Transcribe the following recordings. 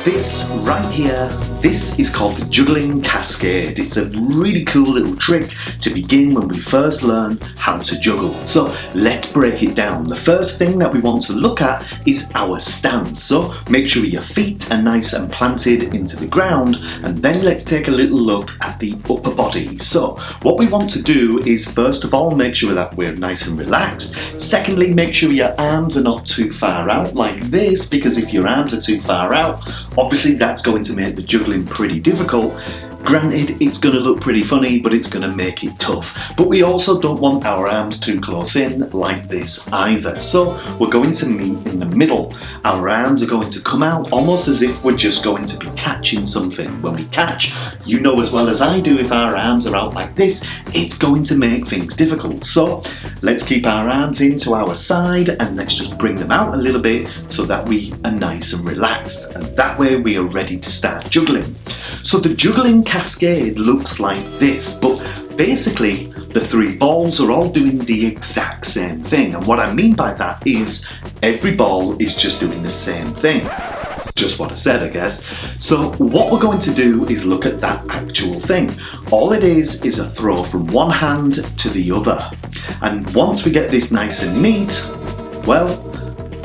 This right here, this is called the juggling cascade. It's a really cool little trick to begin when we first learn how to juggle. So let's break it down. The first thing that we want to look at is our stance. So make sure your feet are nice and planted into the ground, and then let's take a little look at the upper body. So what we want to do is first of all make sure that we're nice and relaxed. Secondly, make sure your arms are not too far out like this, because if your arms are too far out, obviously that's going to make the juggling pretty difficult. Granted, it's going to look pretty funny, but it's going to make it tough. But we also don't want our arms too close in like this either. So we're going to meet in the middle. Our arms are going to come out almost as if we're just going to be catching something. When we catch, you know as well as I do, if our arms are out like this, it's going to make things difficult. So let's keep our arms into our side and let's just bring them out a little bit so that we are nice and relaxed. And that way we are ready to start juggling. So the juggling cascade looks like this, but basically the three balls are all doing the exact same thing. And what I mean by that is every ball is just doing the same thing. It's just what I said, I guess. So what we're going to do is look at that actual thing. All it is a throw from one hand to the other. And once we get this nice and neat, well,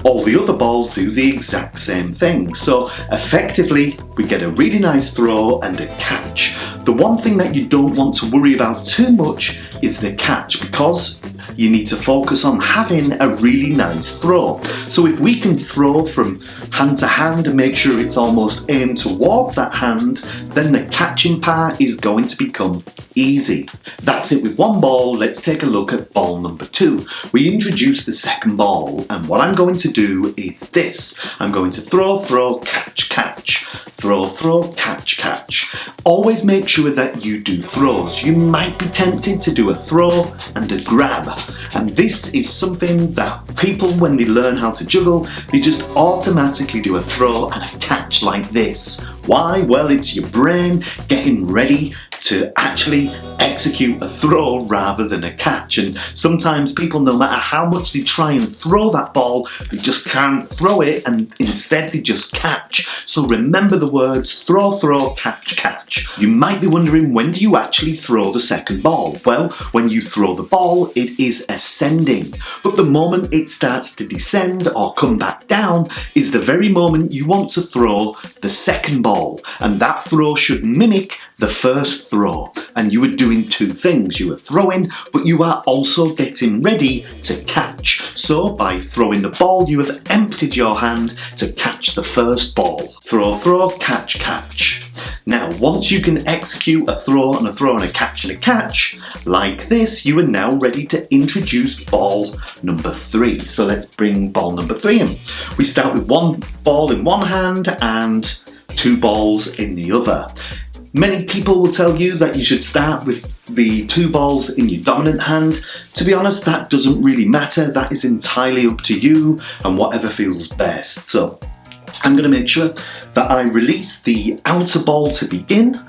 all the other balls do the exact same thing. So effectively, we get a really nice throw and a catch. The one thing that you don't want to worry about too much is the catch, because you need to focus on having a really nice throw. So if we can throw from hand to hand and make sure it's almost aimed towards that hand, then the catching part is going to become easy. That's it with one ball. Let's take a look at ball number 2. We introduce the second ball, and what I'm going to do is this. I'm going to throw, throw, catch, catch. Throw, throw, catch, catch. Always make sure that you do throws. You might be tempted to do a throw and a grab. And this is something that people, when they learn how to juggle, they just automatically do a throw and a catch like this. Why? Well, it's your brain getting ready to actually execute a throw rather than a catch. And sometimes people, no matter how much they try and throw that ball, they just can't throw it, and instead they just catch. So remember the words throw, throw, catch, catch. You might be wondering, when do you actually throw the second ball? Well, when you throw the ball, it is ascending. But the moment it starts to descend or come back down is the very moment you want to throw the second ball. And that throw should mimic the first throw. And you are doing two things. You are throwing, but you are also getting ready to catch. So by throwing the ball, you have emptied your hand to catch the first ball. Throw, throw, catch, catch. Now, once you can execute a throw and a throw and a catch like this, you are now ready to introduce ball number 3. So let's bring ball number 3 in. We start with one ball in one hand and 2 balls in the other. Many people will tell you that you should start with the 2 balls in your dominant hand. To be honest, that doesn't really matter. That is entirely up to you and whatever feels best. So I'm going to make sure that I release the outer ball to begin,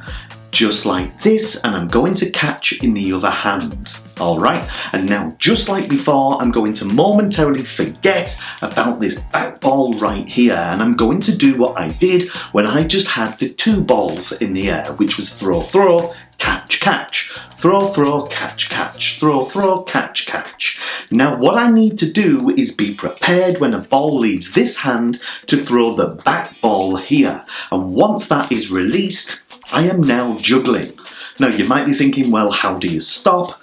just like this, and I'm going to catch in the other hand. Alright, and now just like before, I'm going to momentarily forget about this back ball right here, and I'm going to do what I did when I just had the 2 balls in the air, which was throw, throw, catch, catch. Throw, throw, catch, catch. Throw, throw, catch, catch. Now what I need to do is be prepared when a ball leaves this hand to throw the back ball here. And once that is released, I am now juggling. Now you might be thinking, well, how do you stop?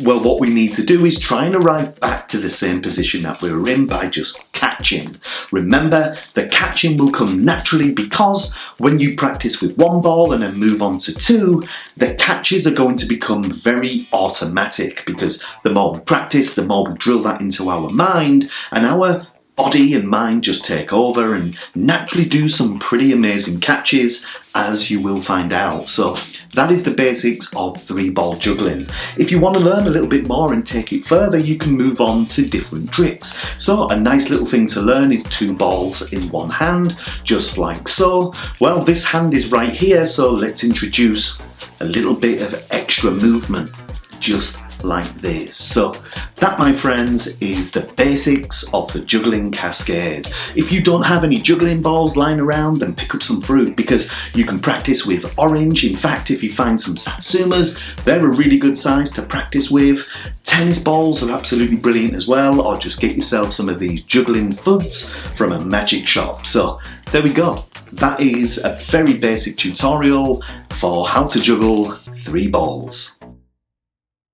Well, what we need to do is try and arrive back to the same position that we were in by just catching. Remember, the catching will come naturally, because when you practice with 1 ball and then move on to 2, the catches are going to become very automatic, because the more we practice, the more we drill that into our mind, and our body and mind just take over and naturally do some pretty amazing catches, as you will find out. So that is the basics of 3-ball juggling. If you want to learn a little bit more and take it further, you can move on to different tricks. So a nice little thing to learn is 2 balls in one hand, just like so. Well, this hand is right here, so let's introduce a little bit of extra movement, just like this. So that, my friends, is the basics of the juggling cascade. If you don't have any juggling balls lying around, then pick up some fruit, because you can practice with orange. In fact, if you find some satsumas, they're a really good size to practice with. Tennis balls are absolutely brilliant as well, or just get yourself some of these juggling thuds from a magic shop. So there we go. That is a very basic tutorial for how to juggle 3 balls.